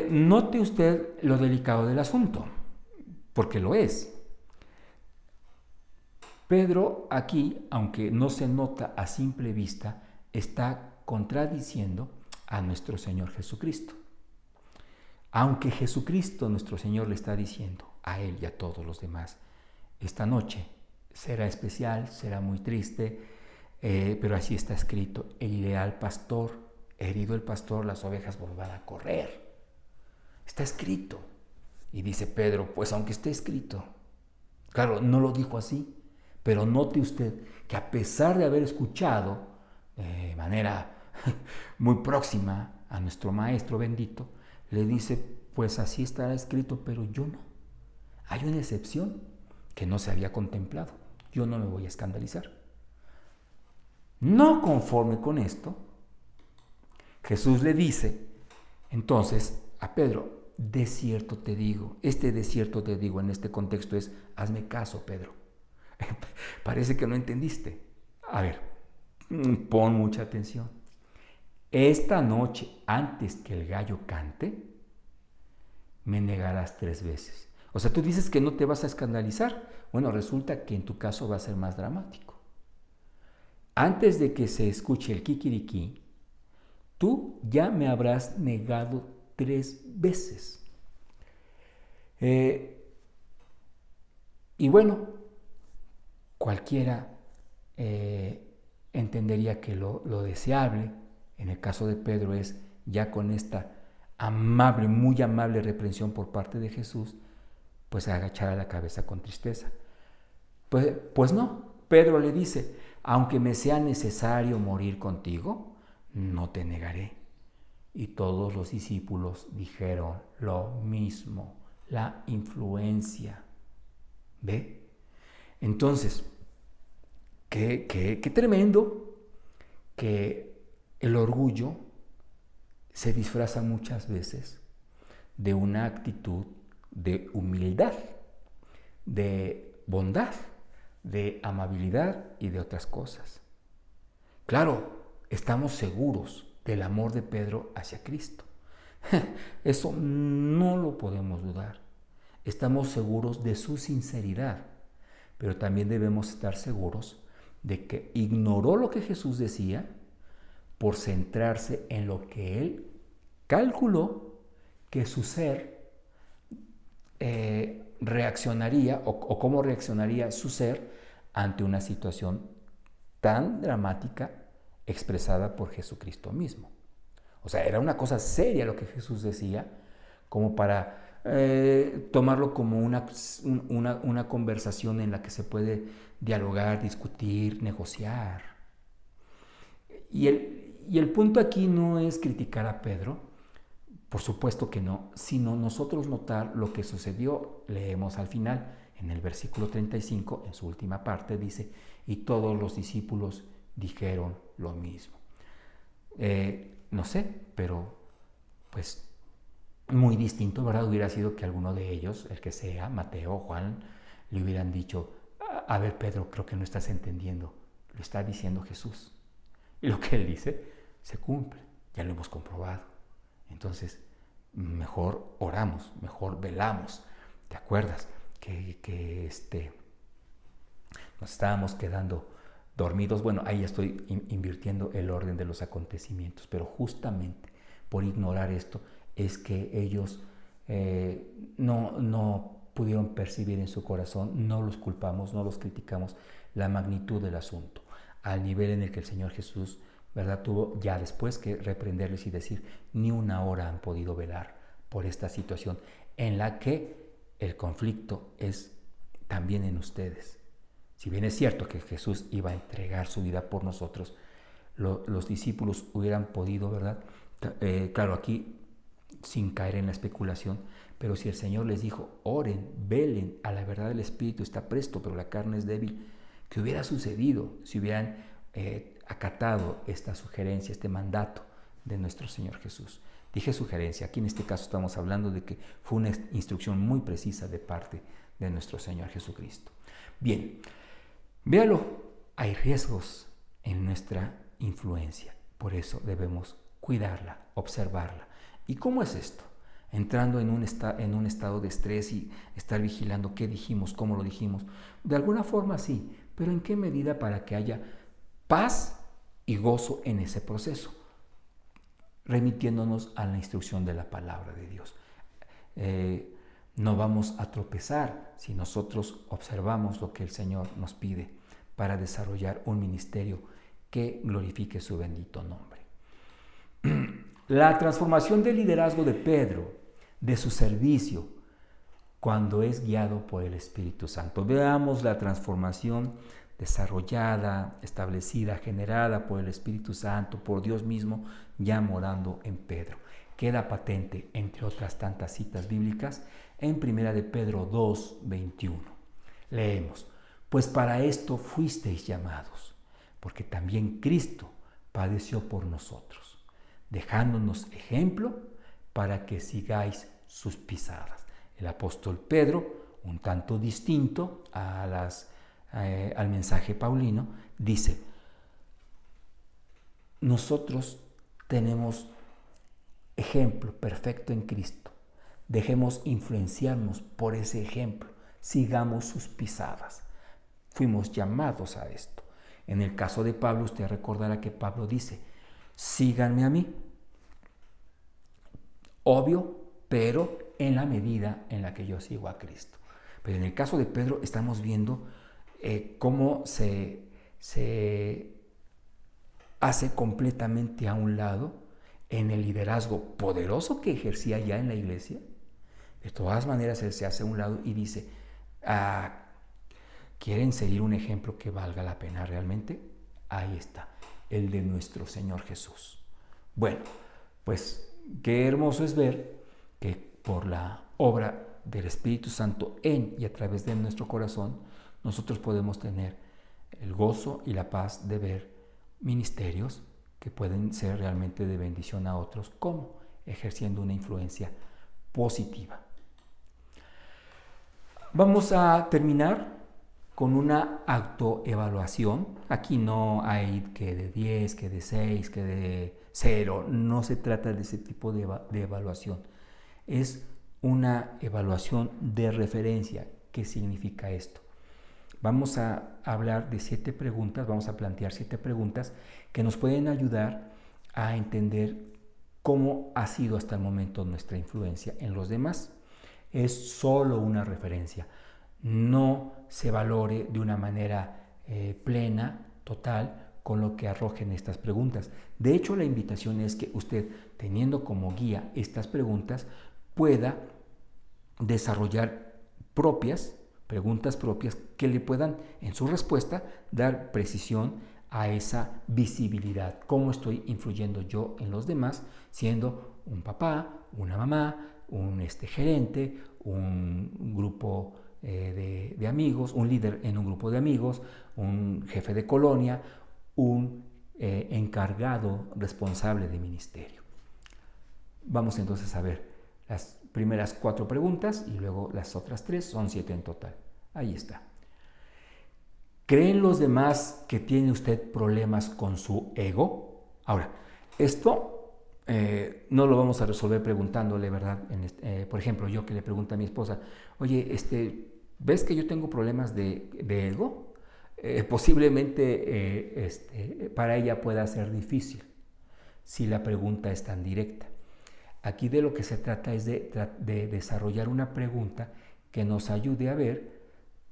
Note usted lo delicado del asunto, porque lo es. Pedro aquí, aunque no se nota a simple vista, está contradiciendo a nuestro Señor Jesucristo. Aunque Jesucristo, nuestro Señor, le está diciendo a él y a todos los demás: esta noche será especial, será muy triste, pero así está escrito: heriré al pastor, herido el pastor, las ovejas volverán a correr. Está escrito. Y dice Pedro: pues aunque esté escrito. Claro, no lo dijo así, pero note usted que a pesar de haber escuchado de manera muy próxima a nuestro Maestro bendito, le dice: pues así estará escrito, pero yo no. Hay una excepción que no se había contemplado. Yo no me voy a escandalizar. No conforme con esto, Jesús le dice entonces a Pedro: de cierto te digo. De cierto te digo en este contexto es: hazme caso, Pedro. Parece que no entendiste. A ver, pon mucha atención. Esta noche, antes que el gallo cante, me negarás 3 veces. O sea, tú dices que no te vas a escandalizar. Bueno, resulta que en tu caso va a ser más dramático. Antes de que se escuche el kikiriki, tú ya me habrás negado 3 veces. Y bueno, cualquiera entendería que lo deseable, en el caso de Pedro, es ya con esta amable, muy amable reprensión por parte de Jesús, pues agachar la cabeza con tristeza. Pues no, Pedro le dice: aunque me sea necesario morir contigo, no te negaré. Y todos los discípulos dijeron lo mismo. La influencia. ¿Ve? Entonces, qué tremendo que el orgullo se disfraza muchas veces de una actitud de humildad, de bondad, de amabilidad y de otras cosas. Claro, estamos seguros del amor de Pedro hacia Cristo. Eso no lo podemos dudar. Estamos seguros de su sinceridad, pero también debemos estar seguros de que ignoró lo que Jesús decía por centrarse en lo que él calculó que su ser reaccionaría o cómo reaccionaría su ser ante una situación tan dramática expresada por Jesucristo mismo. O sea, era una cosa seria lo que Jesús decía, como para tomarlo como una conversación en la que se puede dialogar, discutir, negociar. Y el punto aquí no es criticar a Pedro, por supuesto que no, sino nosotros notar lo que sucedió. Leemos al final, en el versículo 35, en su última parte, dice, y todos los discípulos dijeron lo mismo. No sé, pero pues muy distinto, ¿verdad? Hubiera sido que alguno de ellos, el que sea, Mateo, Juan, le hubieran dicho, a ver Pedro, creo que no estás entendiendo, lo está diciendo Jesús. Y lo que él dice se cumple, ya lo hemos comprobado. Entonces, mejor oramos, mejor velamos. ¿Te acuerdas que nos estábamos quedando dormidos? Bueno, ahí estoy invirtiendo el orden de los acontecimientos, pero justamente por ignorar esto es que ellos no pudieron percibir en su corazón, no los culpamos, no los criticamos, la magnitud del asunto, al nivel en el que el Señor Jesús, ¿verdad?, tuvo ya después que reprenderles y decir, ni una hora han podido velar por esta situación en la que el conflicto es también en ustedes. Si bien es cierto que Jesús iba a entregar su vida por nosotros, los discípulos hubieran podido, ¿verdad? Claro, aquí sin caer en la especulación, pero si el Señor les dijo, oren, velen, a la verdad el Espíritu está presto, pero la carne es débil, ¿qué hubiera sucedido si hubieran acatado esta sugerencia, este mandato de nuestro Señor Jesús? Dije sugerencia, aquí en este caso estamos hablando de que fue una instrucción muy precisa de parte de nuestro Señor Jesucristo. Bien, véalo, hay riesgos en nuestra influencia, por eso debemos cuidarla, observarla. ¿Y cómo es esto? Entrando en un estado de estrés y estar vigilando qué dijimos, cómo lo dijimos. De alguna forma sí, pero ¿en qué medida para que haya paz y gozo en ese proceso? Remitiéndonos a la instrucción de la palabra de Dios. No vamos a tropezar si nosotros observamos lo que el Señor nos pide para desarrollar un ministerio que glorifique su bendito nombre. La transformación del liderazgo de Pedro, de su servicio, cuando es guiado por el Espíritu Santo. Veamos la transformación desarrollada, establecida, generada por el Espíritu Santo, por Dios mismo, ya morando en Pedro. Queda patente, entre otras tantas citas bíblicas, en 1 de Pedro 2, 21. Leemos, pues para esto fuisteis llamados, porque también Cristo padeció por nosotros, dejándonos ejemplo para que sigáis sus pisadas. El apóstol Pedro, un tanto distinto al mensaje paulino, dice, nosotros tenemos ejemplo perfecto en Cristo, dejemos influenciarnos por ese ejemplo, sigamos sus pisadas. Fuimos llamados a esto. En el caso de Pablo, usted recordará que Pablo dice, síganme a mí. Obvio, pero en la medida en la que yo sigo a Cristo. Pero en el caso de Pedro estamos viendo cómo se hace completamente a un lado en el liderazgo poderoso que ejercía ya en la iglesia. De todas maneras, él se hace a un lado y dice, ¿quieren seguir un ejemplo que valga la pena realmente? Ahí está, el de nuestro Señor Jesús. Bueno, pues qué hermoso es ver que por la obra del Espíritu Santo en y a través de nuestro corazón, nosotros podemos tener el gozo y la paz de ver ministerios que pueden ser realmente de bendición a otros, como ejerciendo una influencia positiva. Vamos a terminar con una autoevaluación. Aquí no hay que de 10, que de 6, que de 0. No se trata de ese tipo de evaluación. Es una evaluación de referencia. ¿Qué significa esto? Vamos a hablar de 7 preguntas, vamos a plantear 7 preguntas que nos pueden ayudar a entender cómo ha sido hasta el momento nuestra influencia en los demás. Es solo una referencia. No se valore de una manera plena, total, con lo que arrojen estas preguntas. De hecho, la invitación es que usted, teniendo como guía estas preguntas, pueda desarrollar preguntas propias que le puedan, en su respuesta, dar precisión a esa visibilidad. ¿Cómo estoy influyendo yo en los demás, siendo un papá, una mamá, un gerente, un grupo de amigos, un líder en un grupo de amigos, un jefe de colonia, un encargado responsable de ministerio? Vamos entonces a ver las primeras 4 preguntas y luego las otras 3, son 7 en total. Ahí está. ¿Creen los demás que tiene usted problemas con su ego? Ahora, esto no lo vamos a resolver preguntándole, ¿verdad? Por ejemplo, yo que le pregunto a mi esposa, oye, ¿ves que yo tengo problemas de ego? Posiblemente para ella pueda ser difícil si la pregunta es tan directa. Aquí de lo que se trata es de desarrollar una pregunta que nos ayude a ver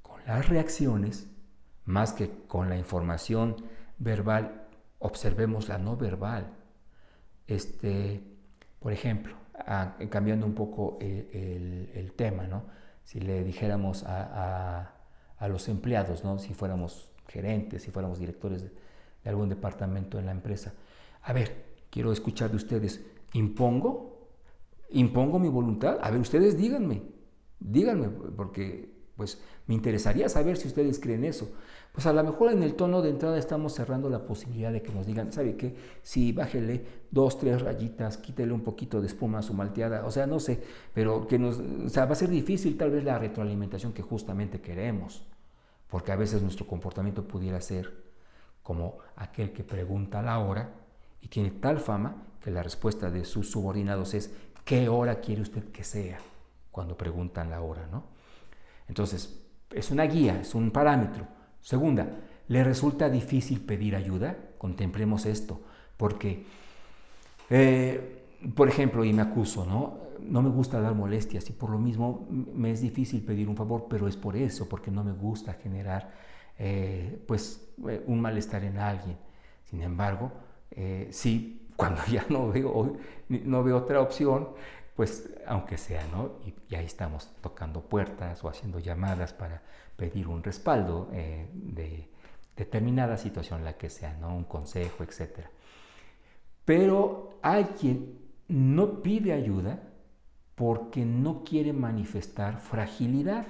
con las reacciones, más que con la información verbal, observemos la no verbal. Por ejemplo, cambiando un poco el tema, ¿no? Si le dijéramos a los empleados, ¿no? Si fuéramos gerentes, si fuéramos directores de algún departamento en la empresa, a ver, quiero escuchar de ustedes, ¿impongo mi voluntad? A ver, ustedes díganme, porque pues me interesaría saber si ustedes creen eso. Pues a lo mejor en el tono de entrada estamos cerrando la posibilidad de que nos digan, ¿sabe qué? Sí, bájele 2, 3 rayitas, quítele un poquito de espuma a su malteada, o sea, no sé, pero va a ser difícil tal vez la retroalimentación que justamente queremos, porque a veces nuestro comportamiento pudiera ser como aquel que pregunta la hora y tiene tal fama que la respuesta de sus subordinados es, ¿qué hora quiere usted que sea? Cuando preguntan la hora, ¿no? Entonces, es una guía, es un parámetro. Segunda, ¿le resulta difícil pedir ayuda? Contemplemos esto, porque, por ejemplo, y me acuso, ¿no? No me gusta dar molestias y por lo mismo me es difícil pedir un favor, pero es por eso, porque no me gusta generar un malestar en alguien. Sin embargo, sí, cuando ya no veo otra opción, pues aunque sea, ¿no? Y ahí estamos tocando puertas o haciendo llamadas para pedir un respaldo de determinada situación, la que sea, ¿no? Un consejo, etc. Pero hay quien no pide ayuda porque no quiere manifestar fragilidad,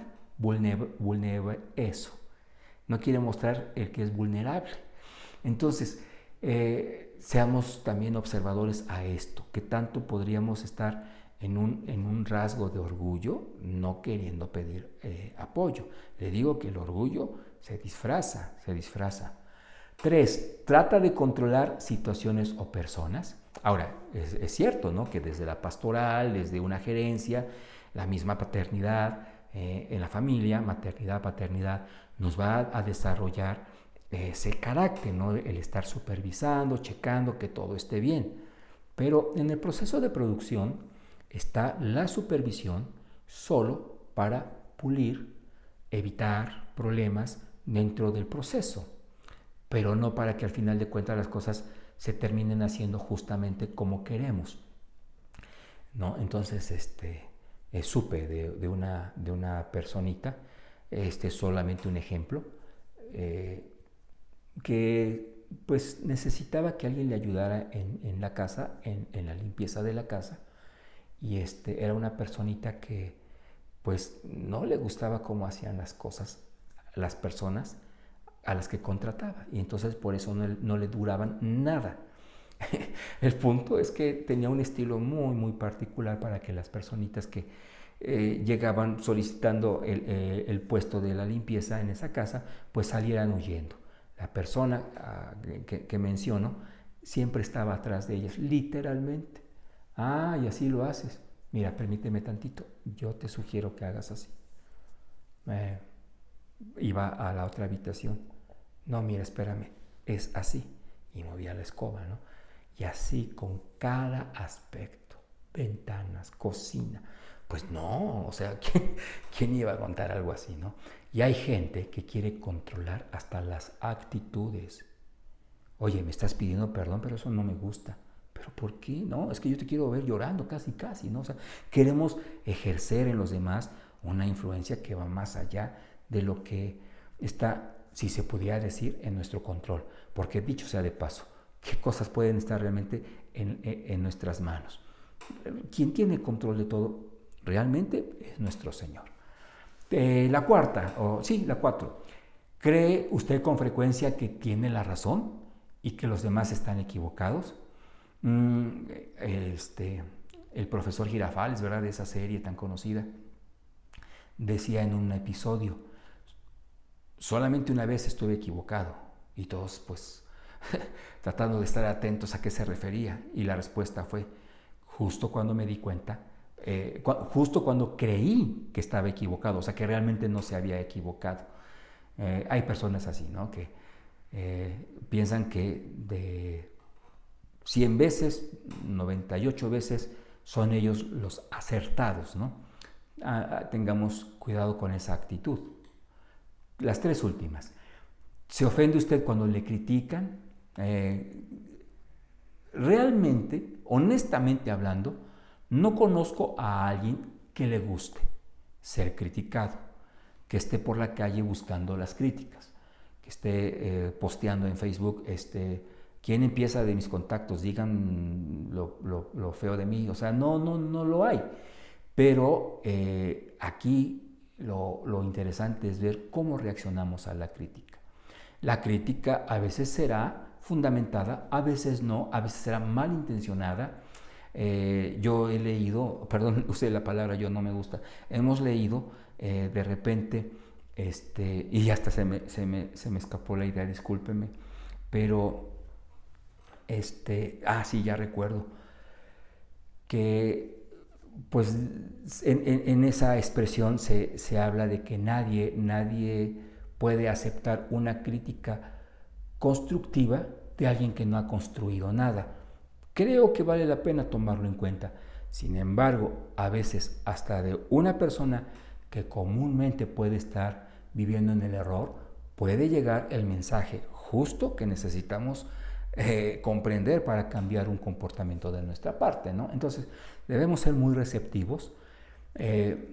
eso. No quiere mostrar el que es vulnerable. Entonces, seamos también observadores a esto, que tanto podríamos estar en un rasgo de orgullo, no queriendo pedir apoyo. Le digo que el orgullo se disfraza. 3, trata de controlar situaciones o personas. Ahora, es cierto, ¿no? Que desde la pastoral, desde una gerencia, la misma paternidad en la familia, maternidad, paternidad, nos va a desarrollar ese carácter, ¿no? El estar supervisando, checando que todo esté bien. Pero en el proceso de producción está la supervisión solo para pulir, evitar problemas dentro del proceso, pero no para que al final de cuentas las cosas se terminen haciendo justamente como queremos, ¿no? Entonces, supe de una personita, solamente un ejemplo, que pues necesitaba que alguien le ayudara en la casa, en la limpieza de la casa, y era una personita que pues no le gustaba cómo hacían las cosas las personas a las que contrataba, y entonces por eso no le duraban nada. El punto es que tenía un estilo muy, muy particular para que las personitas que llegaban solicitando el puesto de la limpieza en esa casa, pues salieran huyendo. La persona que menciono siempre estaba atrás de ellas, literalmente. Ah, y así lo haces. Mira, permíteme tantito, yo te sugiero que hagas así. Iba a la otra habitación. No, mira, espérame, es así. Y movía la escoba, ¿no? Y así con cada aspecto, ventanas, cocina. Pues no, o sea, ¿quién iba a contar algo así, no? Y hay gente que quiere controlar hasta las actitudes. Oye, me estás pidiendo perdón, pero eso no me gusta. ¿Pero por qué? No, es que yo te quiero ver llorando casi, ¿no? O sea, queremos ejercer en los demás una influencia que va más allá de lo que está, si se pudiera decir, en nuestro control. Porque dicho sea de paso, ¿qué cosas pueden estar realmente en nuestras manos? Quien tiene control de todo realmente es nuestro Señor. La cuatro. ¿Cree usted con frecuencia que tiene la razón y que los demás están equivocados? El profesor Girafales, ¿verdad?, de esa serie tan conocida, decía en un episodio: solamente una vez estuve equivocado, y todos pues tratando de estar atentos a qué se refería, y la respuesta fue: justo cuando me di cuenta, justo cuando creí que estaba equivocado, o sea que realmente no se había equivocado. Hay personas así, ¿no?, que piensan que de 100 veces, 98 veces son ellos los acertados, ¿no? Tengamos cuidado con esa actitud. Las tres últimas. ¿Se ofende usted cuando le critican? Realmente, honestamente hablando, no conozco a alguien que le guste ser criticado, que esté por la calle buscando las críticas, que esté posteando en Facebook, ¿quién empieza de mis contactos? Digan lo feo de mí. O sea, no lo hay. Pero aquí lo interesante es ver cómo reaccionamos a la crítica. La crítica a veces será fundamentada, a veces no, a veces será malintencionada. Yo he leído, perdón, usé la palabra, yo no me gusta, hemos leído de repente, y hasta se me escapó la idea, discúlpeme, pero, sí, ya recuerdo, que pues en esa expresión se habla de que nadie puede aceptar una crítica constructiva de alguien que no ha construido nada. Creo que vale la pena tomarlo en cuenta. Sin embargo, a veces hasta de una persona que comúnmente puede estar viviendo en el error, puede llegar el mensaje justo que necesitamos comprender para cambiar un comportamiento de nuestra parte, ¿no? Entonces, debemos ser muy receptivos,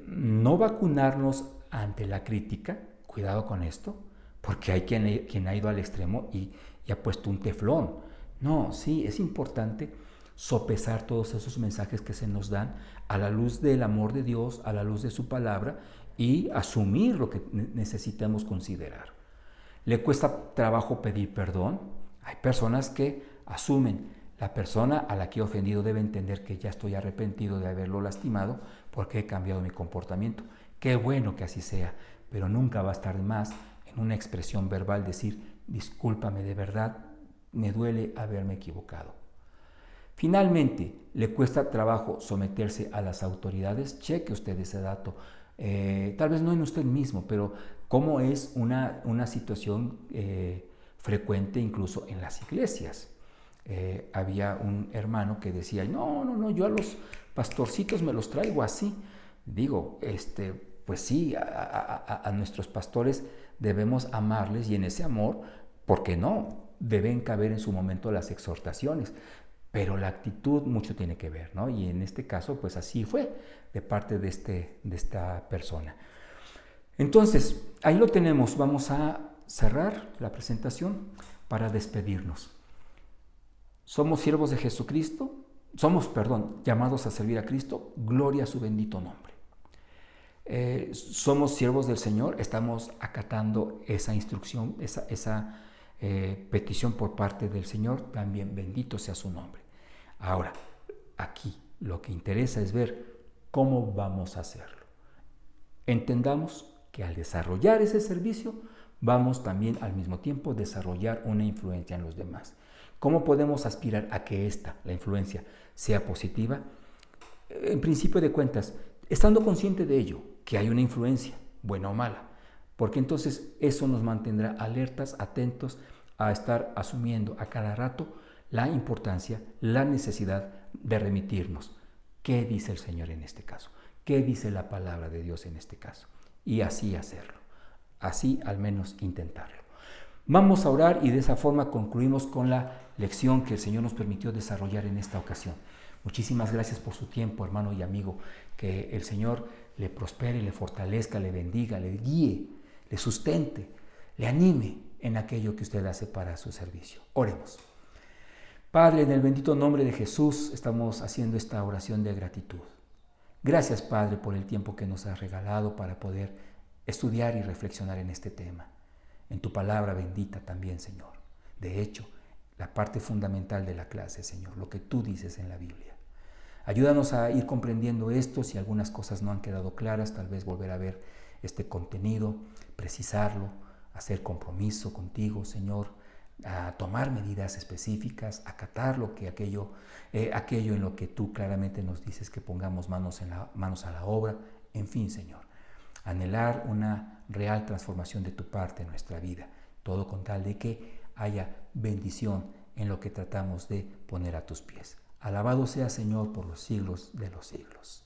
no vacunarnos ante la crítica, cuidado con esto, porque hay quien ha ido al extremo y ha puesto un teflón. No, sí, es importante sopesar todos esos mensajes que se nos dan a la luz del amor de Dios, a la luz de su palabra, y asumir lo que necesitamos considerar. ¿Le cuesta trabajo pedir perdón? Hay personas que asumen: la persona a la que he ofendido debe entender que ya estoy arrepentido de haberlo lastimado porque he cambiado mi comportamiento. Qué bueno que así sea, pero nunca va a estar de más en una expresión verbal decir: discúlpame, de verdad, me duele haberme equivocado. Finalmente, ¿le cuesta trabajo someterse a las autoridades? Cheque usted ese dato. Tal vez no en usted mismo, pero cómo es una situación frecuente incluso en las iglesias. Había un hermano que decía: no, yo a los pastorcitos me los traigo así. Digo, pues sí, a nuestros pastores debemos amarles, y en ese amor, ¿por qué no?, deben caber en su momento las exhortaciones, pero la actitud mucho tiene que ver, ¿no? Y en este caso, pues así fue de parte de esta persona. Entonces, ahí lo tenemos. Vamos a cerrar la presentación para despedirnos. Somos siervos de Jesucristo, llamados a servir a Cristo, gloria a su bendito nombre. Somos siervos del Señor, estamos acatando esa instrucción, esa petición por parte del Señor, también bendito sea su nombre. Ahora, aquí lo que interesa es ver cómo vamos a hacerlo. entendamos que al desarrollar ese servicio, vamos también al mismo tiempo a desarrollar una influencia en los demás. ¿Cómo podemos aspirar a que la influencia, sea positiva? En principio de cuentas, estando consciente de ello, que hay una influencia, buena o mala, porque entonces eso nos mantendrá alertas, atentos a estar asumiendo a cada rato la importancia, la necesidad de remitirnos. ¿Qué dice el Señor en este caso? ¿Qué dice la palabra de Dios en este caso? Y así hacerlo, así al menos intentarlo. Vamos a orar y de esa forma concluimos con la lección que el Señor nos permitió desarrollar en esta ocasión. Muchísimas gracias por su tiempo, hermano y amigo. Que el Señor le prospere, le fortalezca, le bendiga, le guíe, le sustente, le anime en aquello que usted hace para su servicio. Oremos. Padre, en el bendito nombre de Jesús estamos haciendo esta oración de gratitud. Gracias, Padre, por el tiempo que nos has regalado para poder estudiar y reflexionar en este tema. En tu palabra bendita también, Señor. De hecho, la parte fundamental de la clase, Señor, lo que tú dices en la Biblia. Ayúdanos a ir comprendiendo esto. Si algunas cosas no han quedado claras, tal vez volver a ver este contenido, precisarlo, hacer compromiso contigo, Señor, a tomar medidas específicas, acatar aquello en lo que tú claramente nos dices que pongamos manos a la obra. En fin, Señor, anhelar una real transformación de tu parte en nuestra vida, todo con tal de que haya bendición en lo que tratamos de poner a tus pies. Alabado sea, Señor, por los siglos de los siglos.